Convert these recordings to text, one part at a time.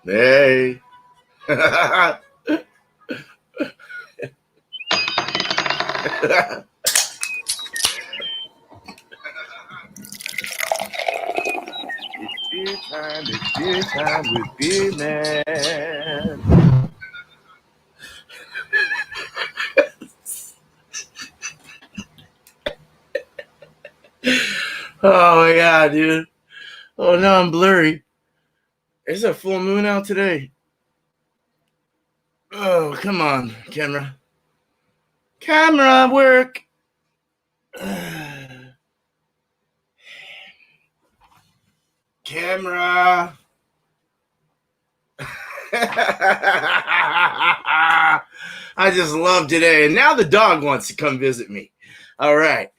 Hey. It's beer time with Beer Man. Oh my god, dude. Oh no, I'm blurry. Is a full moon out today? Oh, come on, camera. Camera work. Camera. I just love today. And now the dog wants to come visit me. All right.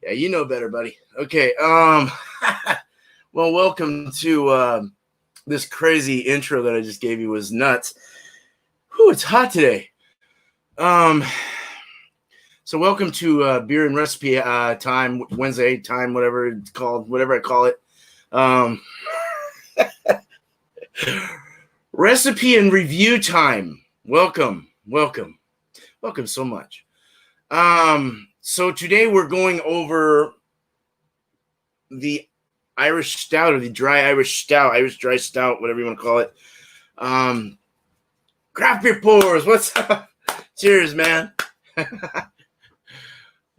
Yeah, you know better, buddy. Okay. Well, welcome to this crazy intro that I just gave you was nuts. Whew, it's hot today. So welcome to beer and recipe time, Wednesday time, whatever it's called, whatever I call it. Recipe and review time. Welcome so much. So today we're going over the Irish Stout, or the dry Irish Stout, Irish dry stout, whatever you want to call it. Craft beer pours. What's up? Cheers, man.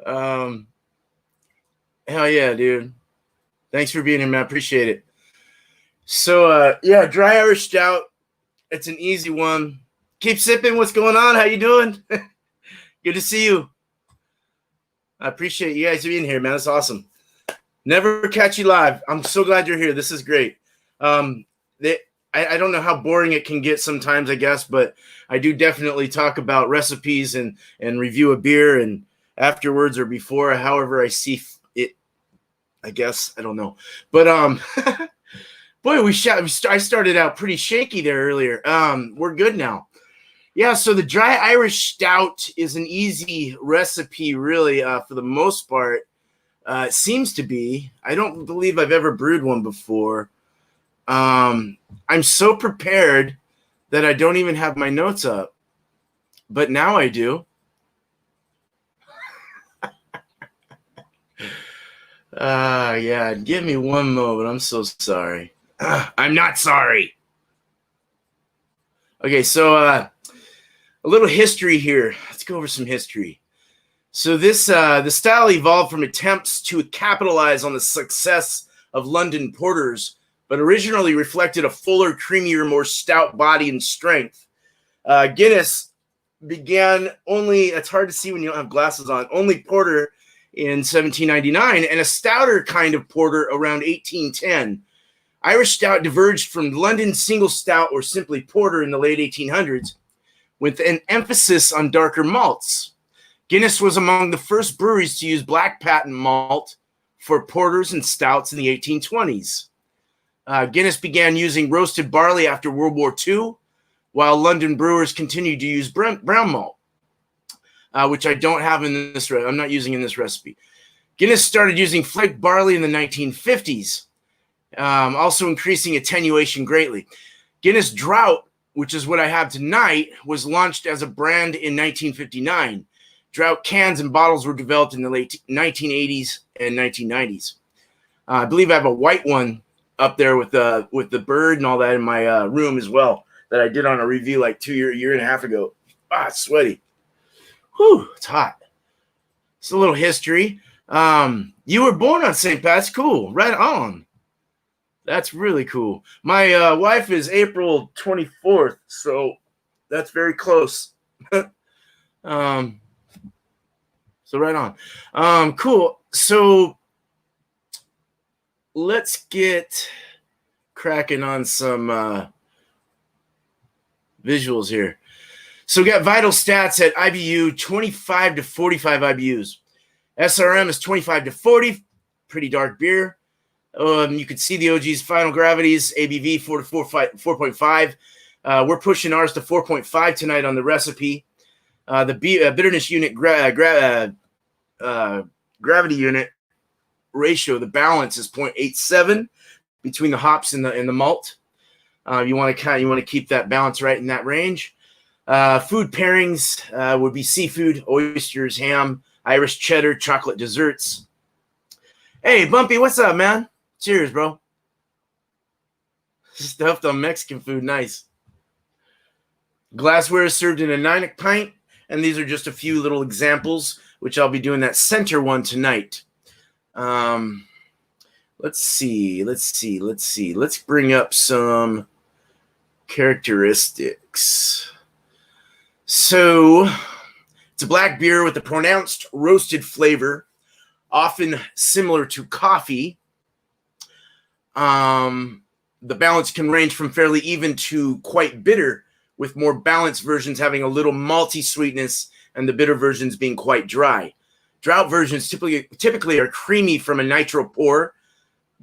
Hell yeah, dude. Thanks for being here, man. Appreciate it. So, yeah, dry Irish Stout. It's an easy one. Keep sipping. What's going on? How you doing? Good to see you. I appreciate you guys being here, man. That's awesome. Never catch you live. I'm so glad you're here. This is great. I don't know how boring it can get sometimes, I guess, but I do definitely talk about recipes and review a beer and afterwards or before, however I see it, I guess. I don't know. But boy, I started out pretty shaky there earlier. We're good now. Yeah, so the dry Irish Stout is an easy recipe, really, for the most part. It seems to be. I don't believe I've ever brewed one before. I'm so prepared that I don't even have my notes up. But now I do. Yeah, give me one moment. I'm so sorry. I'm not sorry. Okay, so a little history here. Let's go over some history. So this the style evolved from attempts to capitalize on the success of London porters, but originally reflected a fuller, creamier, more stout body and strength. Guinness began only, it's hard to see when you don't have glasses on, only porter in 1799, and a stouter kind of porter around 1810. Irish Stout diverged from London single stout or simply porter in the late 1800s, with an emphasis on darker malts. Guinness was among the first breweries to use black patent malt for porters and stouts in the 1820s. Guinness began using roasted barley after World War II, while London brewers continued to use brown malt, which I don't have in this. I'm not using in this recipe. Guinness started using flaked barley in the 1950s, also increasing attenuation greatly. Guinness Drought, which is what I have tonight, was launched as a brand in 1959. Drought cans and bottles were developed in the late 1980s and 1990s. I believe I have a white one up there with the bird and all that in my room as well that I did on a review like year and a half ago. It's sweaty. Whew, it's hot. It's a little history. You were born on St. Pat's. Cool. Right on. That's really cool. My wife is April 24th, so that's very close. So right on. Cool. So let's get cracking on some visuals here. So we got vital stats at IBU 25 to 45 IBUs. SRM is 25 to 40. Pretty dark beer. You can see the OG's final gravities, ABV 4 to 4.5. We're pushing ours to 4.5 tonight on the recipe. The bitterness unit, gravity unit ratio, the balance is 0.87 between the hops and the malt. You want to keep that balance right in that range. Food pairings would be seafood, oysters, ham, Irish cheddar, chocolate desserts. Hey, Bumpy, what's up, man? Cheers, bro. Stuffed on Mexican food, nice. Glassware is served in a 9 pint, and these are just a few little examples, which I'll be doing that center one tonight. Let's see. Let's bring up some characteristics. So it's a black beer with a pronounced roasted flavor, often similar to coffee. The balance can range from fairly even to quite bitter, with more balanced versions having a little malty sweetness and the bitter versions being quite dry. Drought versions typically are creamy from a nitro pour,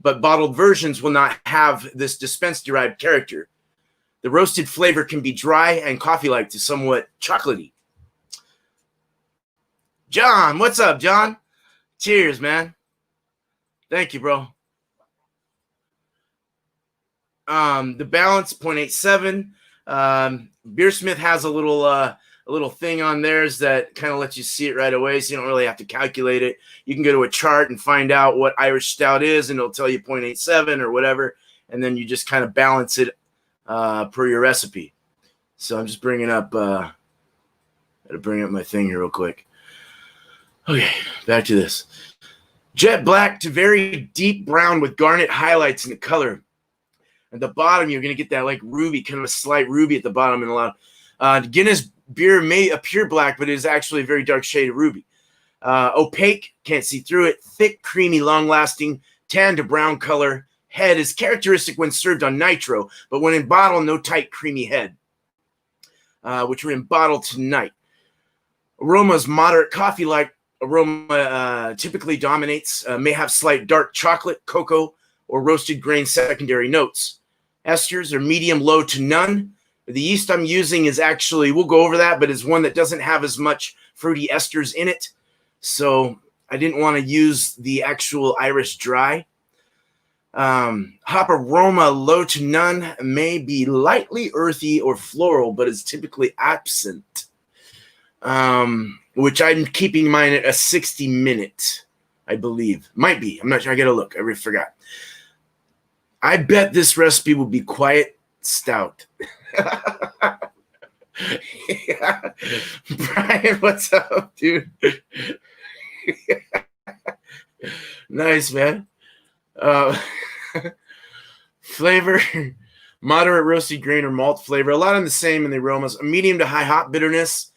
but bottled versions will not have this dispense-derived character. The roasted flavor can be dry and coffee-like to somewhat chocolatey. John, what's up, John? Cheers, man. Thank you, bro. The balance, 0.87. BeerSmith has a little thing on theirs that kind of lets you see it right away, so you don't really have to calculate it. You can go to a chart and find out what Irish Stout is, and it'll tell you 0.87 or whatever, and then you just kind of balance it per your recipe. So I'm just bringing up gotta bring up my thing here real quick. Okay, back to this. Jet black to very deep brown with garnet highlights in the color. At the bottom, you're going to get that like ruby, kind of a slight ruby at the bottom. And a lot. Guinness beer may appear black, but it is actually a very dark shade of ruby. Opaque, can't see through it. Thick, creamy, long-lasting, tan to brown color. Head is characteristic when served on nitro, but when in bottle, no tight, creamy head, which we're in bottle tonight. Aromas, moderate coffee-like aroma typically dominates. May have slight dark chocolate, cocoa, or roasted grain secondary notes. Esters are medium low to none. The yeast I'm using is actually, we'll go over that, but it's one that doesn't have as much fruity esters in it. So I didn't want to use the actual Irish dry. Hop aroma low to none, may be lightly earthy or floral, but is typically absent. Which I'm keeping mine at a 60-minute, I believe. Might be. I'm not sure. I got to look. I already forgot. I bet this recipe will be quiet stout. Yeah. Brian, what's up, dude? Nice, man. Flavor, moderate roasted grain or malt flavor. A lot of the same in the aromas. A medium to high hop bitterness,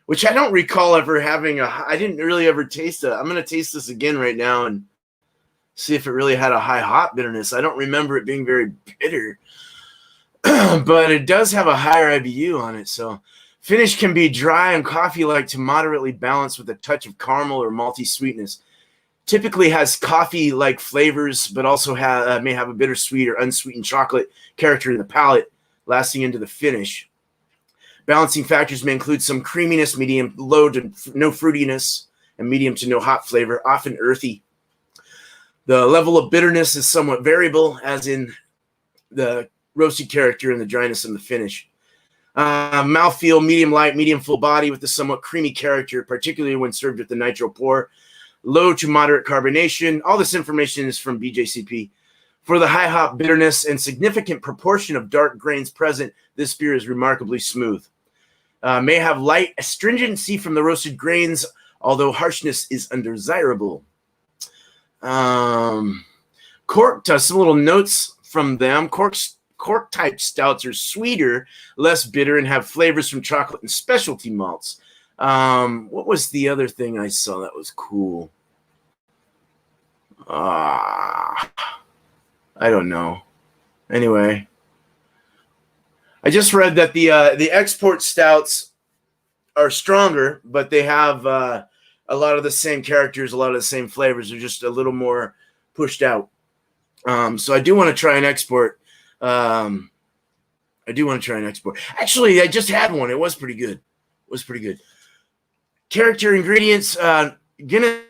which I don't recall ever having I didn't really ever taste it. I'm going to taste this again right now and see if it really had a high hop bitterness. I don't remember it being very bitter, but it does have a higher IBU on it. So finish can be dry and coffee-like to moderately balanced with a touch of caramel or malty sweetness. Typically has coffee-like flavors, but also may have a bittersweet or unsweetened chocolate character in the palate, lasting into the finish. Balancing factors may include some creaminess, medium low to no fruitiness, and medium to no hop flavor, often earthy. The level of bitterness is somewhat variable, as in the roasted character and the dryness in the finish. Mouthfeel, medium light, medium full body with a somewhat creamy character, particularly when served with the nitro pour. Low to moderate carbonation. All this information is from BJCP. For the high hop bitterness and significant proportion of dark grains present, this beer is remarkably smooth. May have light astringency from the roasted grains, although harshness is undesirable. Cork, some little notes from them. Cork type stouts are sweeter, less bitter, and have flavors from chocolate and specialty malts. What was the other thing I saw that was cool? I don't know. Anyway, I just read that the export stouts are stronger, but they have a lot of the same characters, a lot of the same flavors. They're just a little more pushed out. So I do want to try an export. Actually, I just had one. It was pretty good. Character ingredients. Guinness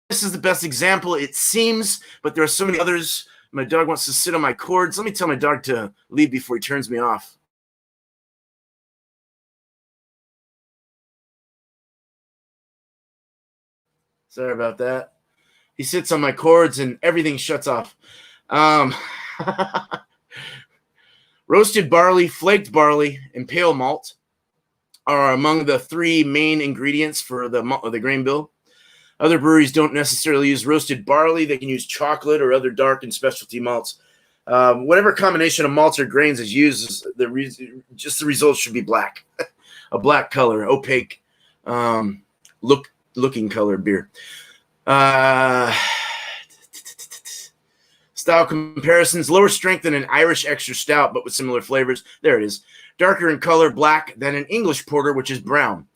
is the best example, it seems, but there are so many others My dog wants to sit on my cords. Let me tell my dog to leave before he turns me off. Sorry about that. He sits on my cords and everything shuts off. Roasted barley, flaked barley, and pale malt are among the three main ingredients for the grain bill. Other breweries don't necessarily use roasted barley. They can use chocolate or other dark and specialty malts. Whatever combination of malts or grains is used, the results should be black, a black color, opaque, looking colored beer. Style comparisons: lower strength than an Irish extra stout, but with similar flavors. There it is. Darker in color, black, than an English porter, which is brown.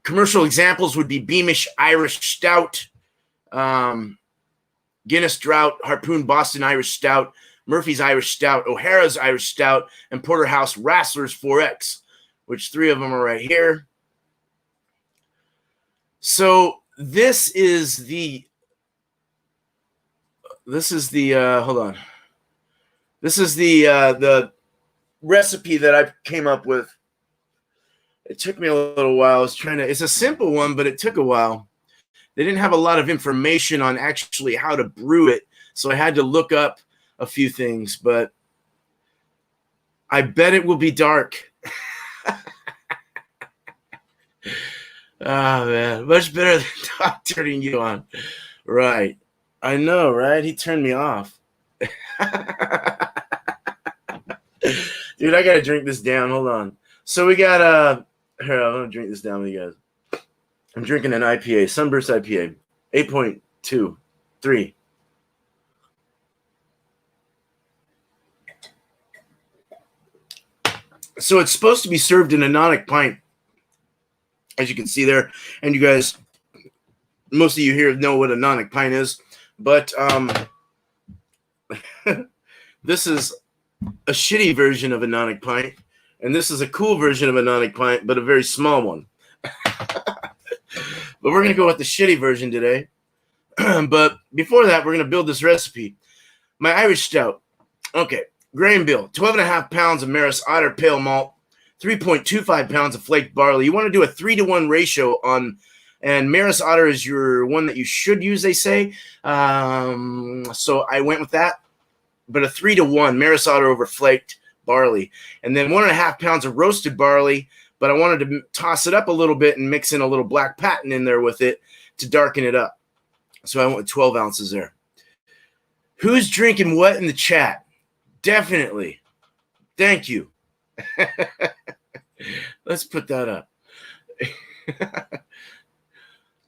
Commercial examples would be Beamish Irish Stout, Guinness Draught, Harpoon Boston Irish Stout, Murphy's Irish Stout, O'Hara's Irish Stout, and Porterhouse Rassler's 4X, which three of them are right here. So this is the hold on. This is the recipe that I came up with. It took me a little while. It's a simple one, but it took a while. They didn't have a lot of information on actually how to brew it, so I had to look up a few things, but I bet it will be dark. Oh, man. Much better than Doc turning you on. Right. I know, right? He turned me off. Dude, I got to drink this down. Hold on. So we got, here, I'm going to drink this down with you guys. I'm drinking an IPA, Sunburst IPA, 8.23. So it's supposed to be served in a nonic pint, as you can see there. And you guys, most of you here know what a nonic pint is. But this is a shitty version of a nonic pint. And this is a cool version of a nonic pint, but a very small one. But we're going to go with the shitty version today. But before that, we're going to build this recipe. My Irish Stout. Okay. Grain bill. 12.5 pounds of Maris Otter pale malt. 3.25 pounds of flaked barley. You want to do a 3-to-1 ratio on, and Maris Otter is your one that you should use, they say. So I went with that. But a 3-to-1, Maris Otter over flaked barley. And then 1.5 pounds of roasted barley. But I wanted to toss it up a little bit and mix in a little black patent in there with it to darken it up. So I went with 12 ounces there. Who's drinking what in the chat? Definitely. Thank you. Let's put that up.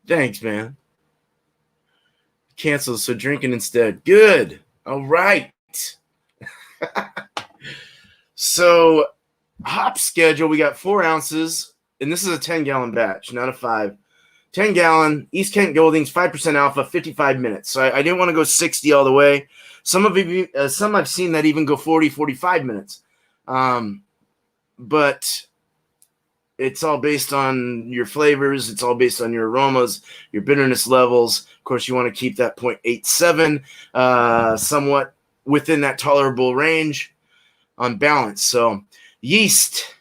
Thanks, man. Cancel, so drinking instead. Good. All right. So hop schedule, we got 4 ounces, and this is a 10-gallon batch, not a 5. 10-gallon, East Kent Goldings, 5% alpha, 55 minutes. So I didn't want to go 60 all the way. Some I've seen that even go 40, 45 minutes. But it's all based on your flavors. It's all based on your aromas, your bitterness levels. Of course, you want to keep that 0.87 somewhat within that tolerable range on balance. So yeast,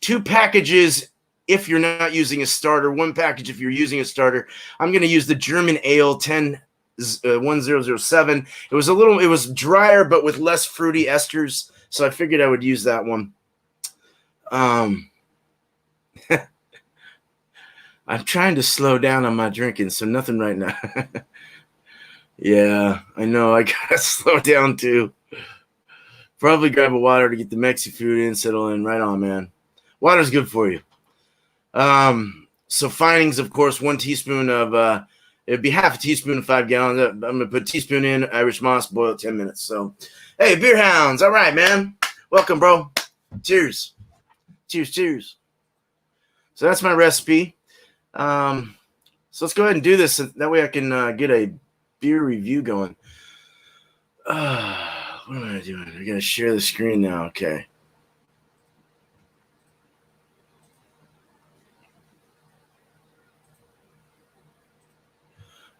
2 packages if you're not using a starter, 1 package if you're using a starter. I'm going to use the German Ale 1007. It was drier but with less fruity esters, so I figured I would use that one. I'm trying to slow down on my drinking, so nothing right now. Yeah, I know. I gotta slow down too. Probably grab a water to get the Mexi food in, settle in. Right on, man. Water's good for you. So findings, of course, 1 teaspoon of it'd be half a teaspoon of 5 gallons. I'm gonna put a teaspoon in, Irish moss, boil it 10 minutes. So, hey, beer hounds, all right, man. Welcome, bro. Cheers. Cheers. So that's my recipe. So let's go ahead and do this. That way I can get a beer review going. What am I doing? I gotta share the screen now. Okay.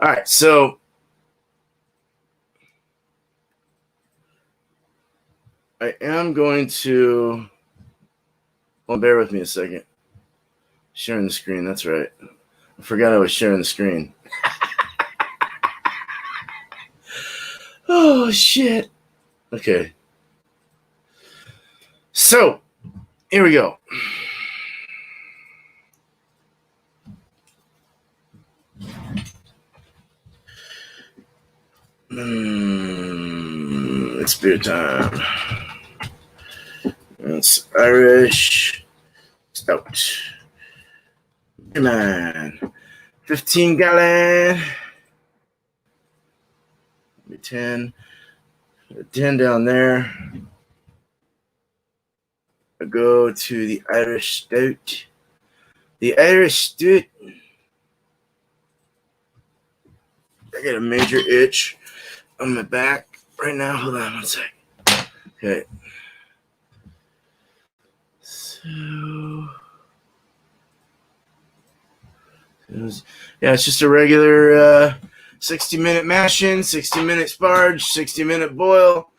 All right, so I am going to, well, bear with me a second. Sharing the screen, that's right. I forgot I was sharing the screen. Oh, shit. Okay. So, here we go. It's beer time. It's Irish Stout. Come on. 15 gallon. 10. 10 down there. I go to the Irish Stout. The Irish Stout. I got a major itch on my back right now. Hold on one sec. Okay. So, yeah, it's just a regular 60-minute mash-in, 60-minute sparge, 60-minute boil,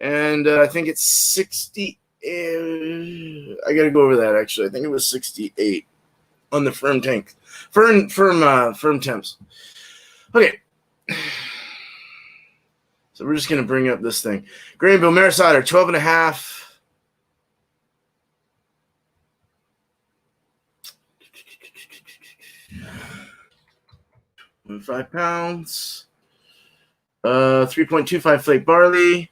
and I think it's 60. I got to go over that actually. I think it was 68 on the firm temps. Okay. So we're just going to bring up this thing. Grain Bill Maris Otter, 12.5. 5 pounds. 3.25 flake barley.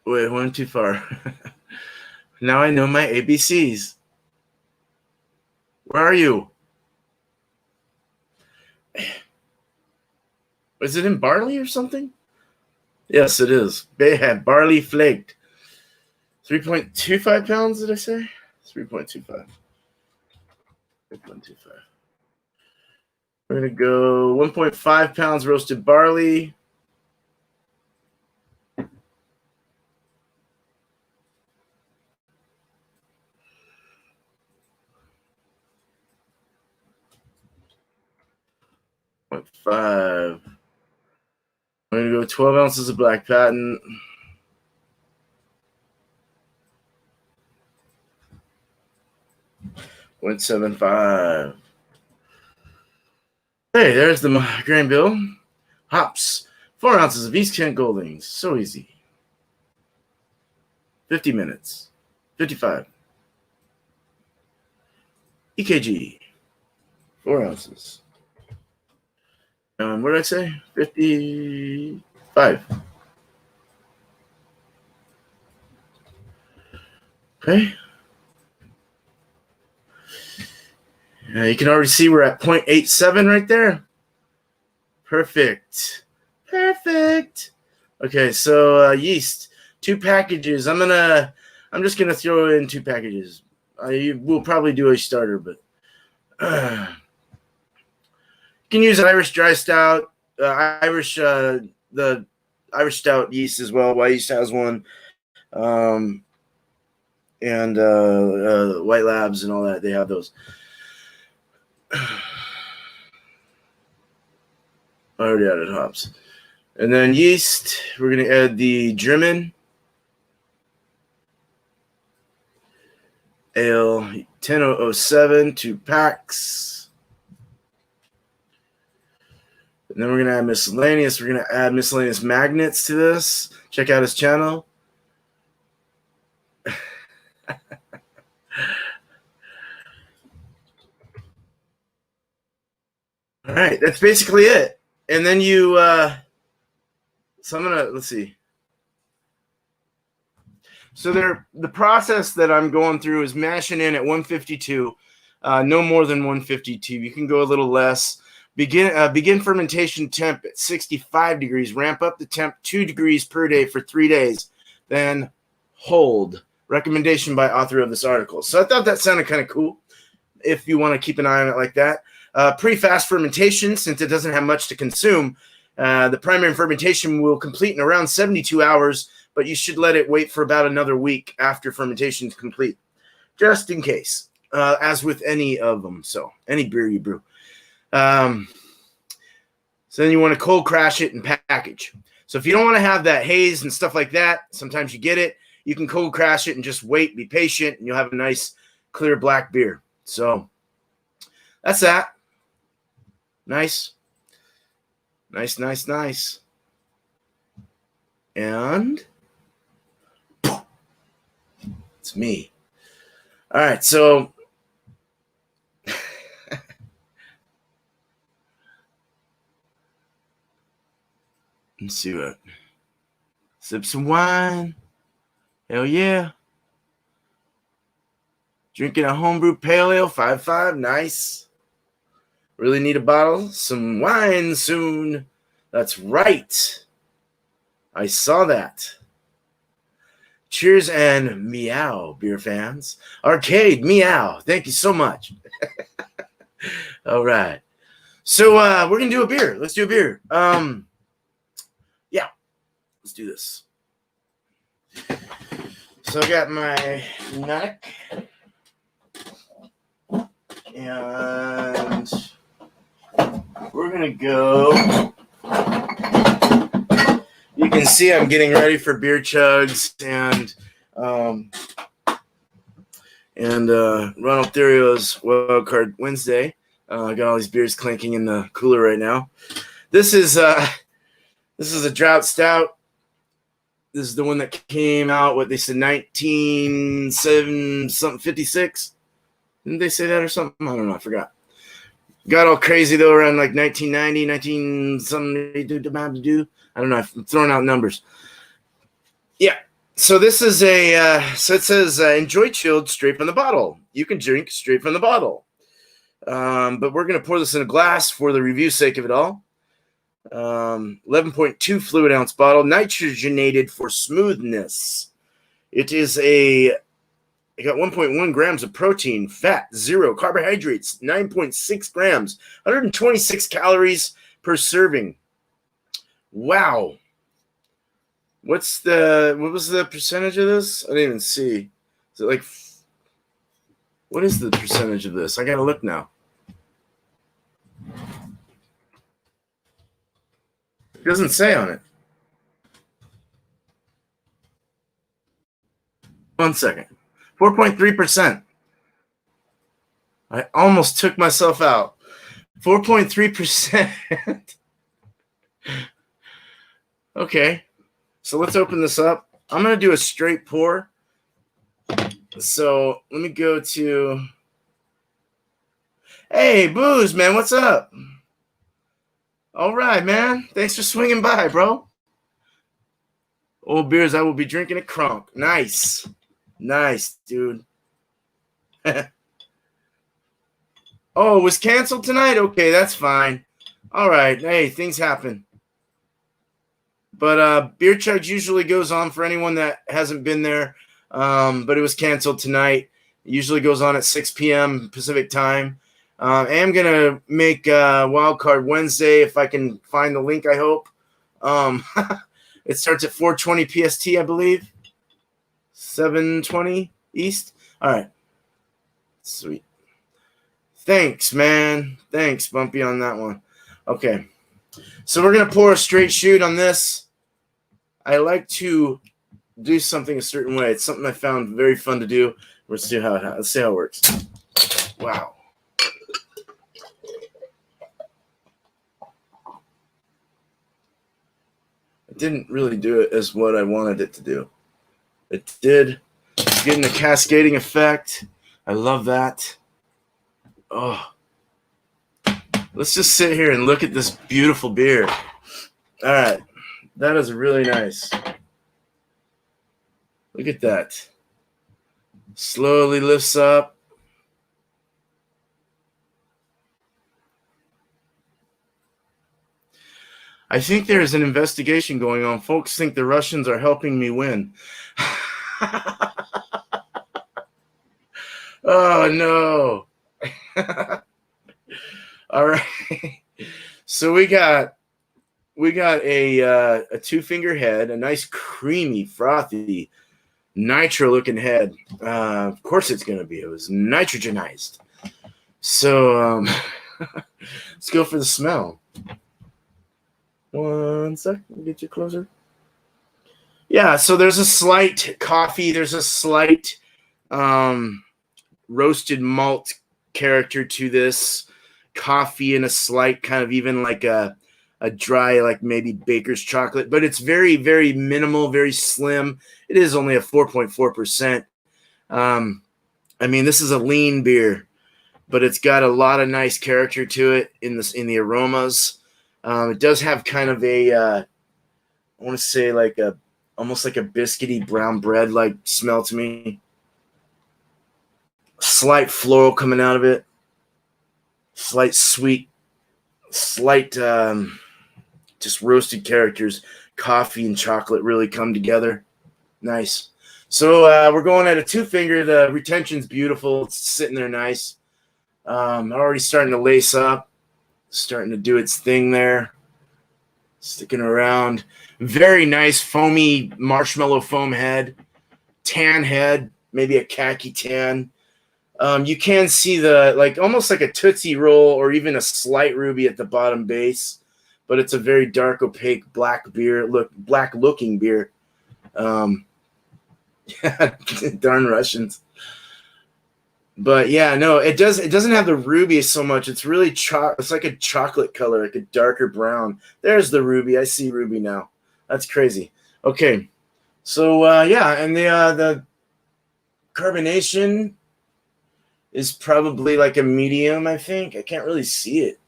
Wait, I went too far. Now I know my ABCs. Where are you? Is it in barley or something? Yes, it is. They had barley flaked. 3.25 pounds, did I say? 3.25. 3.25. We're going to go 1.5 pounds roasted barley. $0.5. I'm going to go 12 ounces of black patent. $0.75. Hey, there's the grain bill. Hops. 4 ounces of East Kent Goldings. So easy. 50 minutes. 55. EKG. 4 ounces. What did I say? 55. Okay. You can already see we're at 0.87 right there. Perfect. Perfect. Okay, so yeast, 2 packages. I'm just gonna throw in 2 packages. We'll probably do a starter, but you can use Irish dry stout, the Irish stout yeast as well. White Yeast has one, and White Labs and all that. They have those. I already added hops. And then yeast, we're going to add the German Ale 10007, 2 packs. And then we're going to add miscellaneous. We're going to add miscellaneous magnets to this. Check out his channel. All right, that's basically it. And then you, so I'm gonna, let's see. So the process that I'm going through is mashing in at 152, no more than 152. You can go a little less. Begin fermentation temp at 65 degrees. Ramp up the temp 2 degrees per day for 3 days. Then hold. Recommendation by author of this article. So I thought that sounded kind of cool if you want to keep an eye on it like that. Pre-fast fermentation, since it doesn't have much to consume, the primary fermentation will complete in around 72 hours, but you should let it wait for about another week after fermentation is complete, just in case, as with any of them. So any beer you brew. So then you want to cold crash it and package. So if you don't want to have that haze and stuff like that, sometimes you get it. You can cold crash it and just wait, be patient, and you'll have a nice, clear black beer. So that's that. Nice. Nice, nice, nice. And it's me. All right, so let's see what. Sip some wine. Hell yeah. Drinking a homebrew pale ale, 5.5. Nice. Really need a bottle. Some wine soon. That's right. I saw that. Cheers and meow, beer fans. Arcade, meow. Thank you so much. All right. So we're going to do a beer. Let's do a beer. Yeah. Let's do this. So I got my neck. And we're going to go. You can see I'm getting ready for beer chugs and Ronald Theriot's Wildcard Wednesday. I got all these beers clinking in the cooler right now. This is a drought stout. This is the one that came out, what they said, 1956. Didn't they say that or something? I don't know. I forgot. Got all crazy though around like 1990, 19 something. I don't know. I'm throwing out numbers. Yeah. So this is so it says enjoy chilled straight from the bottle. You can drink straight from the bottle. But we're going to pour this in a glass for the review sake of it all. 11.2 fluid ounce bottle, nitrogenated for smoothness. It got 1.1 grams of protein, fat, 0 carbohydrates, 9.6 grams, 126 calories per serving. Wow. What was the percentage of this? I didn't even see. Is it like, what is the percentage of this? I got to look now. It doesn't say on it. 1 second. 4.3%. I almost took myself out. 4.3%. Okay. So let's open this up. I'm going to do a straight pour. So let me go to. Hey, Booze, man. What's up? All right, man. Thanks for swinging by, bro. Old beers I will be drinking at Kronk. Nice. Nice, dude. Oh, it was canceled tonight? Okay, that's fine. All right. Hey, things happen. But Beer Chugs usually goes on for anyone that hasn't been there. But it was canceled tonight. It usually goes on at 6 p.m. Pacific time. I am going to make Wildcard Wednesday if I can find the link, I hope. It starts at 4:20 PST, I believe. 7:20 East. All right. Sweet. Thanks, man. Thanks, Bumpy, on that one. Okay. So we're going to pour a straight shoot on this. I like to do something a certain way. It's something I found very fun to do. Let's see how it works. Wow. It didn't really do it as what I wanted it to do. It did. It's getting a cascading effect. I love that. Oh. Let's just sit here and look at this beautiful beer. All right. That is really nice. Look at that. Slowly lifts up. I think there's an investigation going on. Folks think the Russians are helping me win. Oh, no. All right. So we got a two-finger head, a nice creamy, frothy, nitro-looking head. Of course it's going to be. It was nitrogenized. So let's go for the smell. 1 sec. Let me get you closer. Yeah, so there's a slight coffee. There's a slight roasted malt character to this coffee, and a slight kind of even like a dry, like maybe baker's chocolate, but it's very, very minimal, very slim. It is only a 4.4%. I mean, this is a lean beer, but it's got a lot of nice character to it in the aromas. It does have kind of a, I want to say like almost like a biscuity brown bread like smell to me. Slight floral coming out of it. Slight sweet, slight just roasted characters. Coffee and chocolate really come together. Nice. So we're going at a 2-finger. The retention's beautiful. It's sitting there nice. Already starting to lace up. Starting to do its thing there. Sticking around. Very nice foamy marshmallow foam head. Tan head. Maybe a khaki tan. You can see the, like, almost like a Tootsie Roll or even a slight ruby at the bottom base. But it's a very dark, opaque black beer. Black looking beer. Yeah, darn Russians. But yeah, no, it doesn't have the ruby so much. It's really it's like a chocolate color, like a darker brown. There's the ruby. I see ruby now. That's crazy. Okay. So yeah, and the carbonation is probably like a medium, I think. I can't really see it.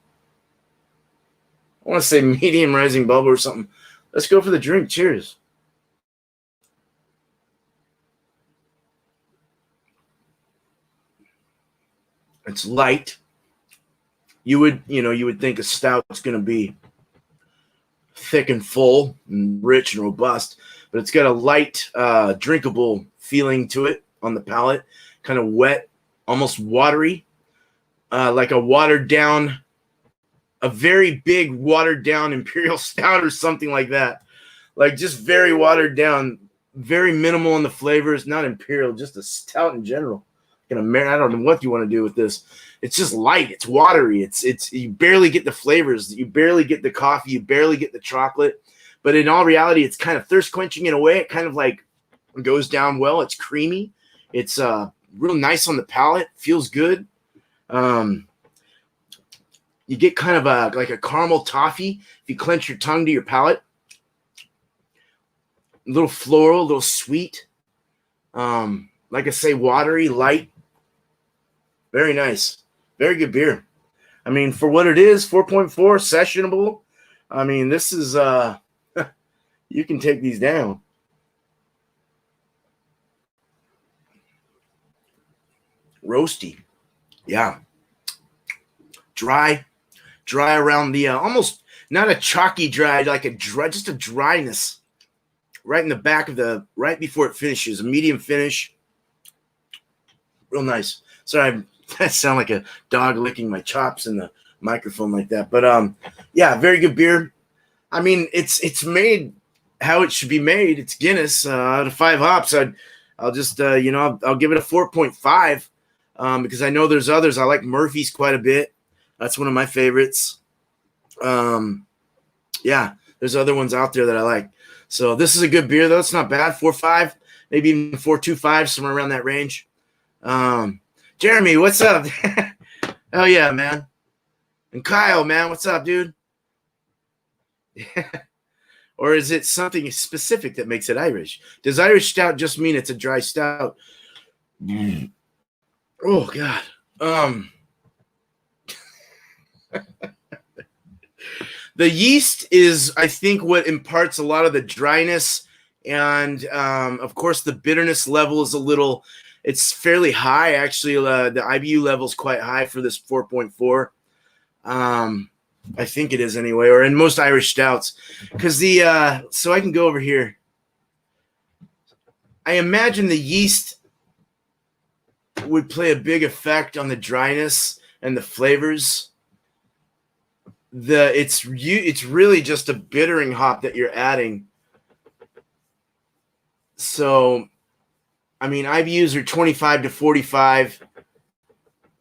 I want to say medium rising bubble or something. Let's go for the drink. Cheers. It's light. You would think a stout is going to be thick and full and rich and robust, but it's got a light, drinkable feeling to it on the palate. Kind of wet, almost watery, like a watered down, a very big watered down imperial stout or something like that. Like just very watered down, very minimal in the flavors. Not imperial, just a stout in general. I don't know what you want to do with this. It's just light. It's watery. It's you barely get the flavors. You barely get the coffee. You barely get the chocolate. But in all reality, it's kind of thirst quenching in a way. It kind of like goes down well. It's creamy. It's real nice on the palate. Feels good. You get kind of like a caramel toffee if you clench your tongue to your palate. A little floral, a little sweet. Like I say, watery, light. Very nice. Very good beer. I mean, for what it is, 4.4, sessionable. I mean, this is, you can take these down. Roasty. Yeah. Dry around the, almost not a chalky dry, like just a dryness right in the back of right before it finishes, a medium finish. Real nice. Sorry, I sound like a dog licking my chops in the microphone like that. But yeah, very good beer. I mean, it's made how it should be made. It's Guinness out of 5 hops. I'll just I'll give it a 4.5 because I know there's others. I like Murphy's quite a bit. That's one of my favorites. Yeah, there's other ones out there that I like. So this is a good beer though. It's not bad. 4.5, maybe even 4.25, somewhere around that range. Jeremy, what's up? Oh yeah, man. And Kyle, man, what's up, dude? Or is it something specific that makes it Irish? Does Irish stout just mean it's a dry stout? Oh God. The yeast is, I think, what imparts a lot of the dryness, and of course the bitterness level is it's fairly high, actually. The IBU level is quite high for this 4.4. I think it is anyway, or in most Irish stouts. Because so I can go over here. I imagine the yeast would play a big effect on the dryness and the flavors. It's really just a bittering hop that you're adding. So, I mean, IBUs are 25 to 45.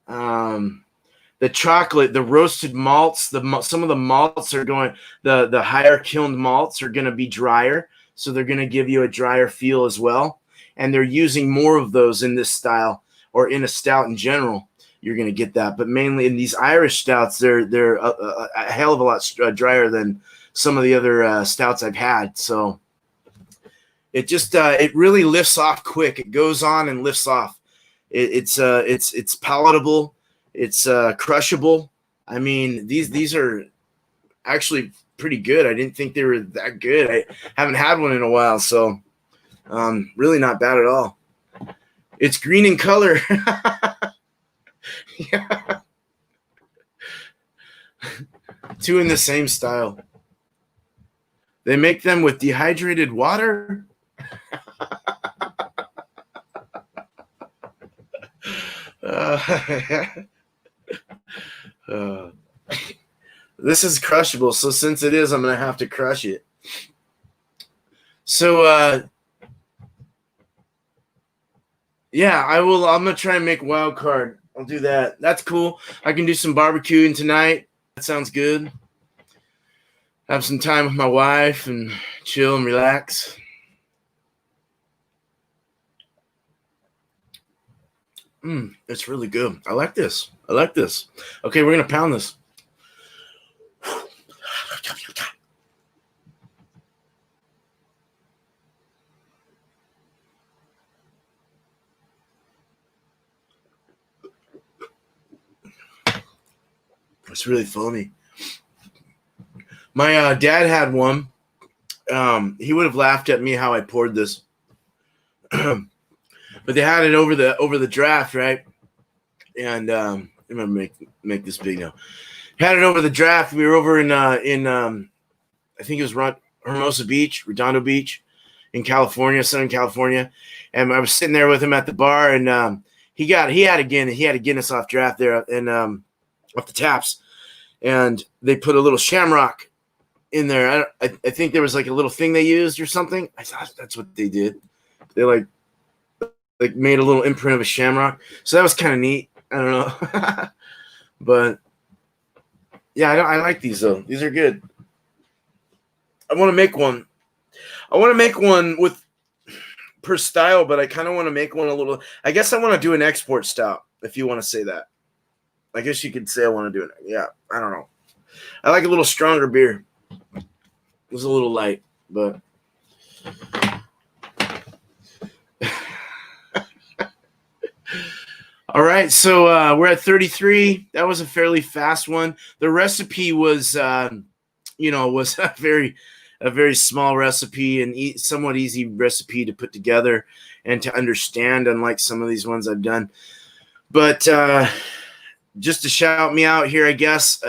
The the chocolate, the roasted malts, some of the malts are going, the higher kiln malts are going to be drier. So they're going to give you a drier feel as well. And they're using more of those in this style, or in a stout in general. You're going to get that. But mainly in these Irish stouts, they're a hell of a lot drier than some of the other stouts I've had. So it just it really lifts off quick. It goes on and lifts off. It's palatable. It's crushable. I mean, these are actually pretty good. I didn't think they were that good. I haven't had one in a while, so really not bad at all. It's green in color. Yeah. Two in the same style. They make them with dehydrated water. This is crushable, so since it is, I'm gonna have to crush it. So yeah, I'm gonna try and make Wildcard. I'll do that. That's cool. I can do some barbecuing tonight. That sounds good. Have some time with my wife and chill and relax. It's really good. I like this. Okay, we're gonna pound this. It's really foamy. My dad had one. He would have laughed at me how I poured this. But they had it over the draft, right? And I'm gonna make this big now. Had it over the draft. We were over in I think it was Hermosa Beach, Redondo Beach, in California, Southern California. And I was sitting there with him at the bar, and he had a Guinness off draft there, and off the taps, and they put a little shamrock in there. I think there was like a little thing they used or something. I thought that's what they did. They like made a little imprint of a shamrock. So that was kind of neat. I don't know. But yeah, I like these though. These are good. I want to make one. I want to make one with per style, but I kind of want to make one a little. I guess I want to do an export stout, if you want to say that. I guess you could say I want to do it. Yeah, I don't know. I like a little stronger beer. It was a little light, but all right, so we're at 33. That was a fairly fast one. The recipe was, was a very small recipe and somewhat easy recipe to put together and to understand, unlike some of these ones I've done. But just to shout me out here, I guess,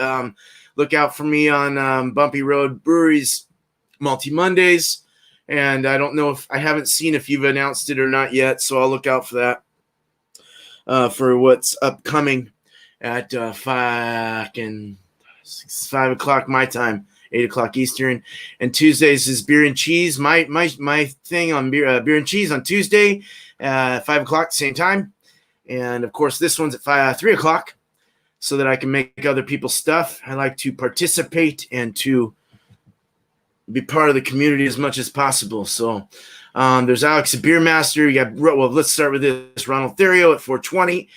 look out for me on Bumpy Road Breweries Multi Mondays. And I don't know if I haven't seen if you've announced it or not yet, so I'll look out for that. For what's upcoming at 5 o'clock my time, 8 o'clock Eastern, and Tuesdays is beer and cheese. My thing on beer and cheese on Tuesday, 5 o'clock same time, and of course this one's at 3 o'clock, so that I can make other people's stuff. I like to participate and to be part of the community as much as possible. So. There's Alex, the Beer Master. You got, well, let's start with this. Ronald Theriot at 420,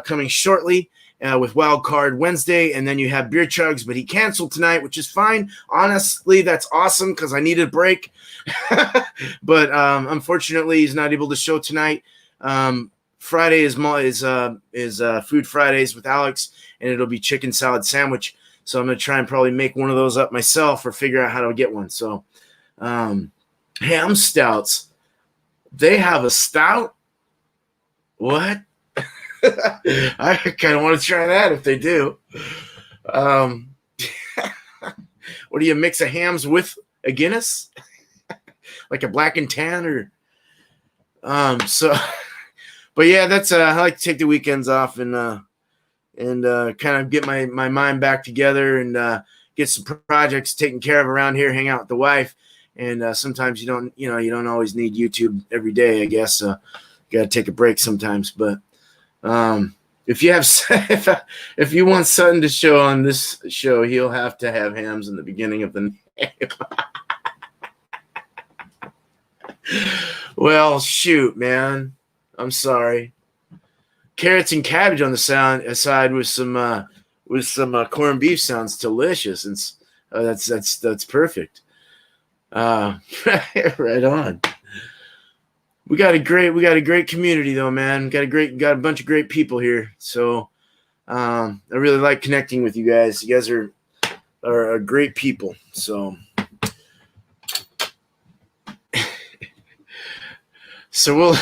coming shortly with Wildcard Wednesday. And then you have Beer Chugs, but he canceled tonight, which is fine. Honestly, that's awesome because I needed a break. But unfortunately, he's not able to show tonight. Friday is Food Fridays with Alex, and it'll be chicken salad sandwich. So I'm going to try and probably make one of those up myself or figure out how to get one. So, ham stouts. They have a stout? What? I kind of want to try that if they do. What do you mix a hams with a Guinness? Like a black and tan or but yeah, that's I like to take the weekends off and kind of get my mind back together and get some projects taken care of around here, hang out with the wife. And sometimes you don't always need YouTube every day, I guess. You got to take a break sometimes. But If you have, if you want Sutton to show on this show, he'll have to have hams in the beginning of the name. Well, shoot, man. I'm sorry. Carrots and cabbage on the side with some corned beef sounds delicious, and that's perfect. Right on. We got a great community though, man. Got a bunch of great people here. So I really like connecting with you guys. You guys are great people. So we'll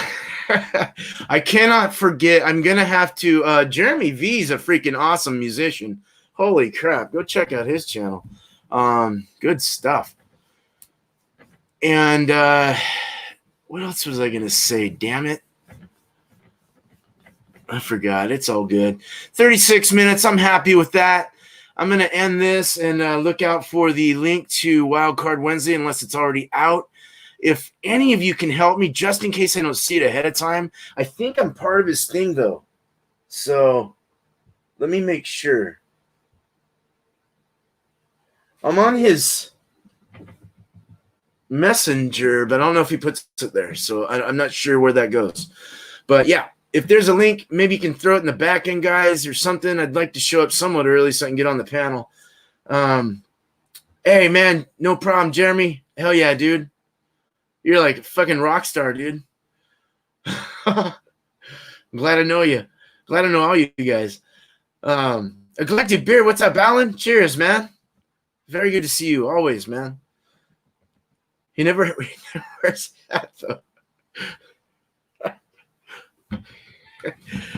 I cannot forget. I'm gonna have to Jeremy V's a freaking awesome musician. Holy crap. Go check out his channel. Good stuff. And what else was I going to say? Damn it. I forgot. It's all good. 36 minutes. I'm happy with that. I'm going to end this and look out for the link to Wildcard Wednesday unless it's already out. If any of you can help me, just in case I don't see it ahead of time. I think I'm part of his thing, though. So let me make sure. I'm on his Messenger, but I don't know if he puts it there, so I'm not sure where that goes. But yeah, if there's a link, maybe you can throw it in the back end, guys, or something. I'd like to show up somewhat early so I can get on the panel. Hey, man, no problem, Jeremy. Hell yeah, dude. You're like a fucking rock star, dude. I'm glad I know you. Glad I know all you guys. Eclectic Beer, what's up, Alan? Cheers, man. Very good to see you always, man. He never wears hat, though.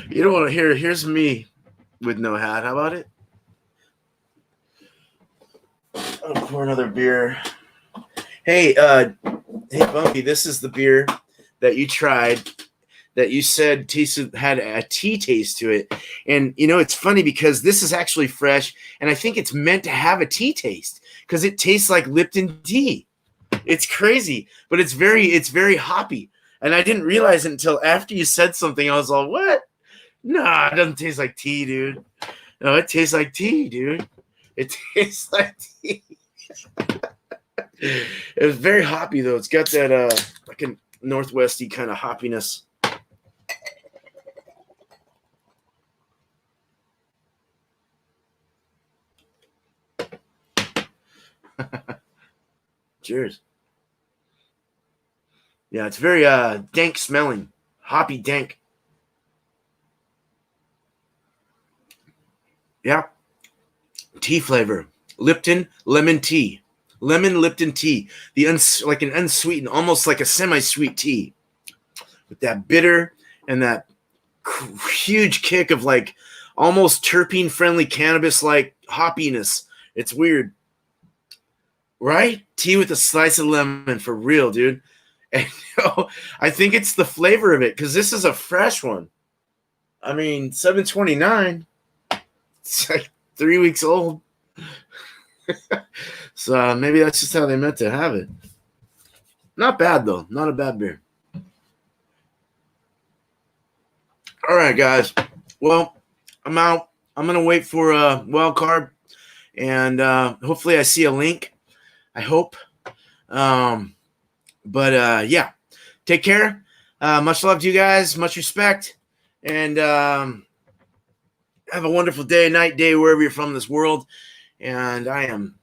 You don't want to hear. Here's me with no hat. How about it? I'll pour another beer. Hey, Bumpy, this is the beer that you tried that you said had a tea taste to it. And, you know, it's funny because this is actually fresh, and I think it's meant to have a tea taste because it tastes like Lipton tea. It's crazy, but it's very hoppy. And I didn't realize it until after you said something. I was like, what? Nah, it doesn't taste like tea, dude. No, it tastes like tea, dude. It tastes like tea. It was very hoppy, though. It's got that like a Northwesty kind of hoppiness. Cheers. Yeah, it's very dank smelling. Hoppy dank. Yeah. Tea flavor. Lipton lemon tea. Lemon Lipton tea. Like an unsweetened, almost like a semi-sweet tea. With that bitter and that huge kick of like almost terpene-friendly cannabis-like hoppiness. It's weird. Right? Tea with a slice of lemon for real, dude. And you know, I think it's the flavor of it because this is a fresh one. I mean, 729. It's like 3 weeks old. So maybe that's just how they meant to have it. Not bad, though. Not a bad beer. All right, guys. Well, I'm out. I'm going to wait for a Wildcard. And hopefully I see a link. I hope. But yeah, take care. Much love to you guys. Much respect. And have a wonderful day, night, day, wherever you're from in this world. And I am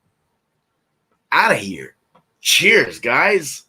out of here. Cheers, guys.